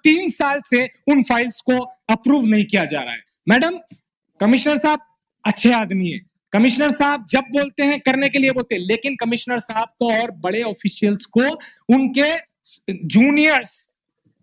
3 साल से उन फाइल्स को अप्रूव नहीं किया जा रहा है। मैडम, कमिश्नर साहब अच्छे आदमी है, कमिश्नर साहब जब बोलते हैं करने के लिए बोलते हैं, लेकिन कमिश्नर साहब को और बड़े ऑफिशियल्स को उनके जूनियर्स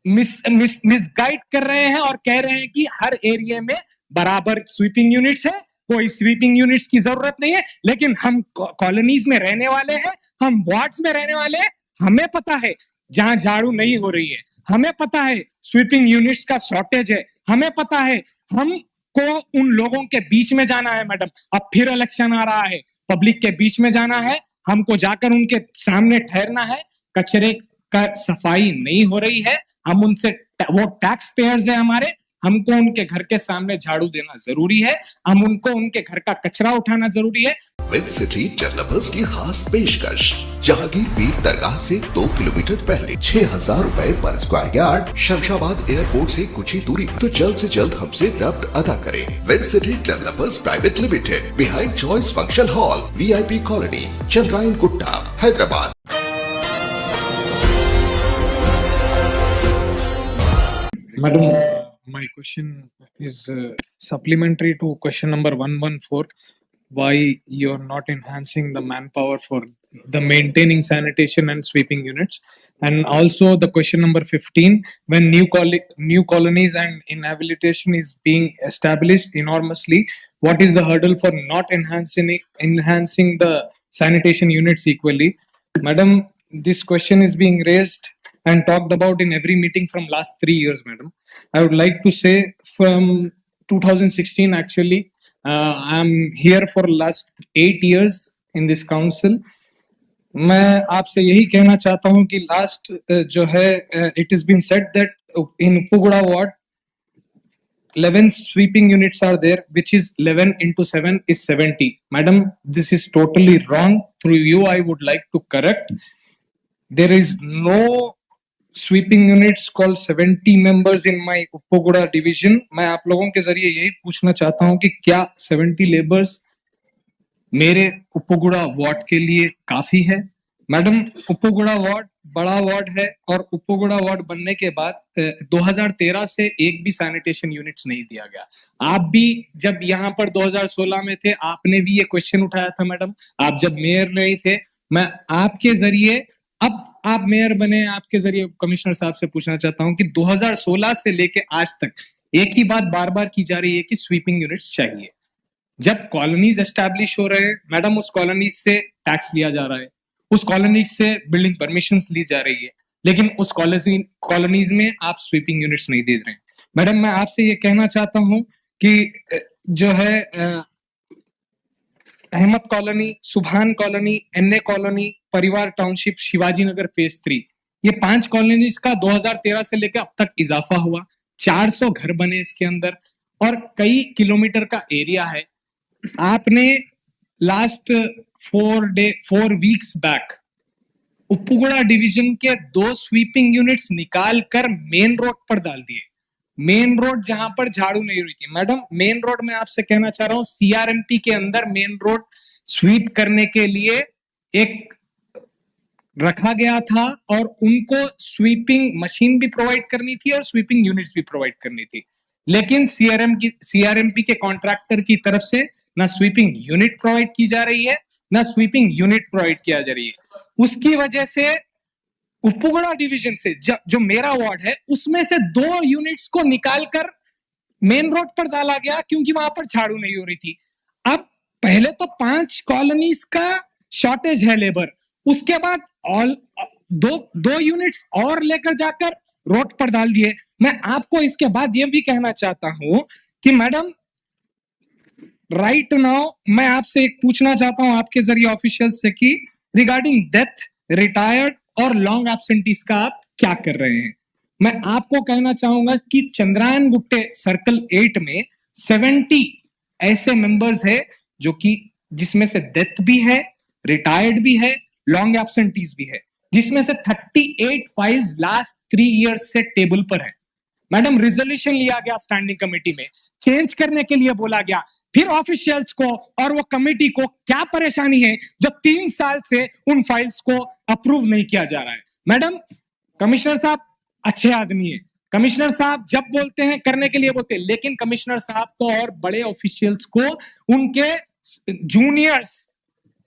मिसगाइड कर रहे हैं और कह रहे हैं कि हर एरिया में बराबर स्वीपिंग यूनिट्स है, कोई स्वीपिंग यूनिट्स की जरूरत नहीं है। लेकिन हम कॉलोनीज में रहने वाले हैं, हम वार्ड्स में रहने वाले हैं, हमें पता है जहां झाड़ू नहीं हो रही है, हमें पता है स्वीपिंग यूनिट्स का शॉर्टेज है, हमें पता है हमको उन लोगों के बीच में जाना है। मैडम, अब फिर इलेक्शन आ रहा है, पब्लिक के बीच में जाना है, हमको जाकर उनके सामने ठहरना है। कचरे का सफाई नहीं हो रही है, हम उनसे, वो टैक्स पेयर्स है हमारे, हमको उनके घर के सामने झाड़ू देना जरूरी है, हम उनको उनके घर का कचरा उठाना जरूरी है। विद सिटी डेवलपर्स की खास पेशकश, जहांगीर पीर दरगाह से 2 किलोमीटर पहले 6,000 रुपए पर स्क्वायर यार्ड, शमशाबाद एयरपोर्ट से कुछ ही दूरी पर। तो जल्द से जल्द हमसे रब्त अदा करें। With city developers private limited, behind choice function hall, VIP colony, Chandrayan Gutta, Hyderabad. Madam, my question is supplementary to question number 114. Why you're not enhancing the manpower for the maintaining sanitation and sweeping units? And also the question number 15, when new colonies and inhabilitation is being established enormously, what is the hurdle for not enhancing the sanitation units equally? Madam, this question is being raised and talked about in every meeting from last 3 years, madam. I would like to say from 2016 actually, I'm here for last 8 years in this council. मैं आपसे यही कहना चाहता हूं कि last जो है it has been said that in Uppuguda ward 11 sweeping units are there, which is 11 into 7 is 70. Madam, this is totally wrong. Through you, I would like to correct. There is no sweeping units called 70 members in my Uppuguda division. मैं आप लोगों के जरिए यही पूछना चाहता हूं कि क्या 70 लेबर्स मेरे Uppuguda वार्ड के लिए काफी है? मैडम, Uppuguda वार्ड बड़ा वार्ड है और Uppuguda वार्ड बनने के बाद 2013 से एक भी सैनिटेशन यूनिट्स नहीं दिया गया। आप भी जब यहाँ पर 2016 में थे, आपने भी ये क्वेश्चन उठाया था मैडम, आप जब मेयर नहीं थे। मैं आपके जरिए, अब आप मेयर बने, आपके जरिए कमिश्नर साहब से पूछना चाहता हूं कि 2016 से लेके आज तक एक ही बात बार बार की जा रही है कि स्वीपिंग यूनिट्स चाहिए। जब कॉलोनीज एस्टैब्लिश हो रहे हैं मैडम, उस कॉलोनीज से टैक्स लिया जा रहा है, उस कॉलोनीज से बिल्डिंग परमिशंस ली जा रही है, लेकिन उस कॉलोनीज में आप स्वीपिंग यूनिट्स नहीं दे रहे हैं। मैडम, मैं आपसे ये कहना चाहता हूं कि जो है अहमद कॉलोनी, सुभान कॉलोनी, NA कॉलोनी, परिवार टाउनशिप, शिवाजी नगर फेज 3, ये 5 कॉलोनीज का 2013 से लेकर अब तक इजाफा हुआ। 400 घर बने इसके अंदर और कई किलोमीटर का एरिया है। आपने last 4 weeks back Uppuguda division के 2 स्वीपिंग यूनिट्स निकाल कर मेन रोड पर डाल दिए। मेन रोड जहां पर झाड़ू नहीं हुई थी। मैडम, मेन रोड में आपसे कहना चाह रहा हूं, CRMP के अंदर मेन रोड स्वीप करने के लिए एक रखा गया था और उनको स्वीपिंग मशीन भी प्रोवाइड करनी थी और स्वीपिंग यूनिट्स भी प्रोवाइड करनी थी, लेकिन CRMP के कॉन्ट्रैक्टर की तरफ से ना स्वीपिंग यूनिट प्रोवाइड की जा रही है, ना स्वीपिंग यूनिट प्रोवाइड किया जा रही है। उसकी वजह से Uppuguda डिवीजन से जो मेरा वार्ड है, उसमें से 2 यूनिट्स को निकालकर मेन रोड पर डाला गया क्योंकि वहां पर झाड़ू नहीं हो रही थी। अब पहले तो 5 कॉलोनीज का शॉर्टेज है लेबर, उसके बाद दो यूनिट्स और लेकर जाकर रोड पर डाल दिए। मैं आपको इसके बाद ये भी कहना चाहता हूं कि मैडम, राइट नाउ मैं आपसे एक पूछना चाहता हूं आपके जरिए ऑफिशियल से कि रिगार्डिंग डेथ, रिटायर्ड और लॉन्ग एब्सेंटीज का आप क्या कर रहे हैं? मैं आपको कहना चाहूंगा कि चंद्रायन गुट्टे सर्कल 8 में 70 ऐसे मेंबर्स है जो कि जिसमें से डेथ भी है, रिटायर्ड भी है, लॉन्ग एब्सेंटीज भी है, जिसमें से 38 फाइल्स लास्ट 3 इयर्स से टेबल पर है। मैडम, रिजोल्यूशन लिया गया स्टैंडिंग कमेटी में, चेंज करने के लिए बोला गया, फिर ऑफिशियल्स को और वो कमेटी को क्या परेशानी है जो 3 साल से उन फाइल्स को अप्रूव नहीं किया जा रहा है? मैडम, कमिश्नर साहब अच्छे आदमी है, कमिश्नर साहब जब बोलते हैं करने के लिए बोलते हैं, लेकिन कमिश्नर साहब को और बड़े ऑफिशियल्स को उनके जूनियर्स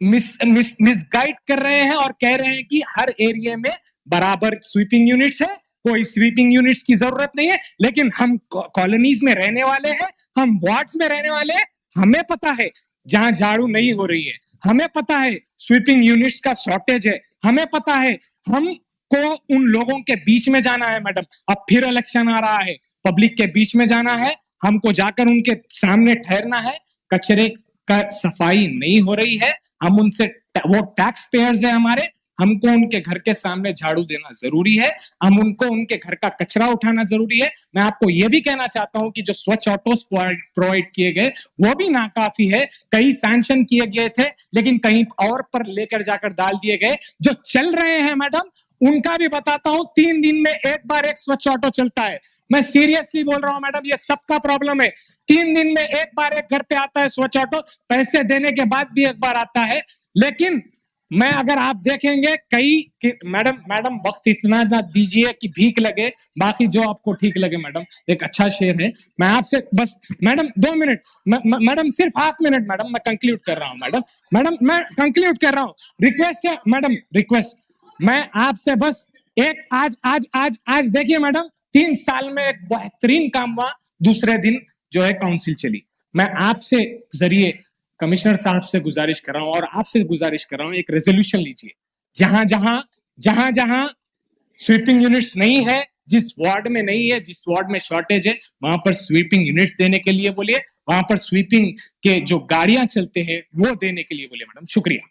मिसगाइड कर रहे हैं और कह रहे हैं कि हर एरिया में बराबर स्वीपिंग यूनिट्स है, कोई स्वीपिंग यूनिट्स की जरूरत नहीं है। लेकिन हम कॉलोनीज में रहने वाले हैं, हम वार्ड्स में रहने वाले हैं, हमें पता है जहां झाड़ू नहीं हो रही है, हमें पता है स्वीपिंग यूनिट्स का शॉर्टेज है, हमें पता है हमको उन लोगों के बीच में जाना है। मैडम अब फिर इलेक्शन आ रहा है, पब्लिक के बीच में जाना है, हमको जाकर उनके सामने ठहरना है। कचरे का सफाई नहीं हो रही है, हम उनसे, वो टैक्स पेयर्स है हमारे, हमको उनके घर के सामने झाड़ू देना जरूरी है, हम उनको उनके घर का कचरा उठाना जरूरी है। मैं आपको यह भी कहना चाहता हूं कि जो स्वच्छ ऑटोस प्रोवाइड किए गए वो भी नाकाफी है। कई सैंक्शन किए गए थे लेकिन कहीं और पर लेकर जाकर डाल दिए गए। जो चल रहे हैं मैडम उनका भी बताता हूं, 3 दिन में एक बार एक स्वच्छ ऑटो चलता है। मैं सीरियसली बोल रहा हूं मैडम, ये सबका प्रॉब्लम है। 3 दिन में एक बार एक घर पे आता है स्वच्छ ऑटो, पैसे देने के बाद भी एक बार आता है। लेकिन मैं, अगर आप देखेंगे कई मैडम वक्त इतना ना दीजिए कि भीख लगे, बाकी जो आपको ठीक लगे। मैडम एक अच्छा शेर है, मैं आपसे बस मैडम 2 मिनट, मैडम सिर्फ हाफ मिनट मैडम, मैं कंक्लूड कर रहा हूं मैडम मैं कंक्लूड कर रहा हूं। रिक्वेस्ट है मैडम, रिक्वेस्ट, मैं आपसे बस एक आज देखिए मैडम, 3 साल में एक बेहतरीन काम हुआ, दूसरे दिन जो है काउंसिल चली। मैं आपसे जरिए कमिश्नर साहब से गुजारिश कर रहा हूं और आपसे गुजारिश कर रहा हूं, एक रेजोल्यूशन लीजिए, जहां जहां स्वीपिंग यूनिट्स नहीं है, जिस वार्ड में नहीं है, जिस वार्ड में शॉर्टेज है, वहां पर स्वीपिंग यूनिट्स देने के लिए बोलिए, वहां पर स्वीपिंग के जो गाड़ियां चलते हैं वो देने के लिए बोलिए। मैडम शुक्रिया।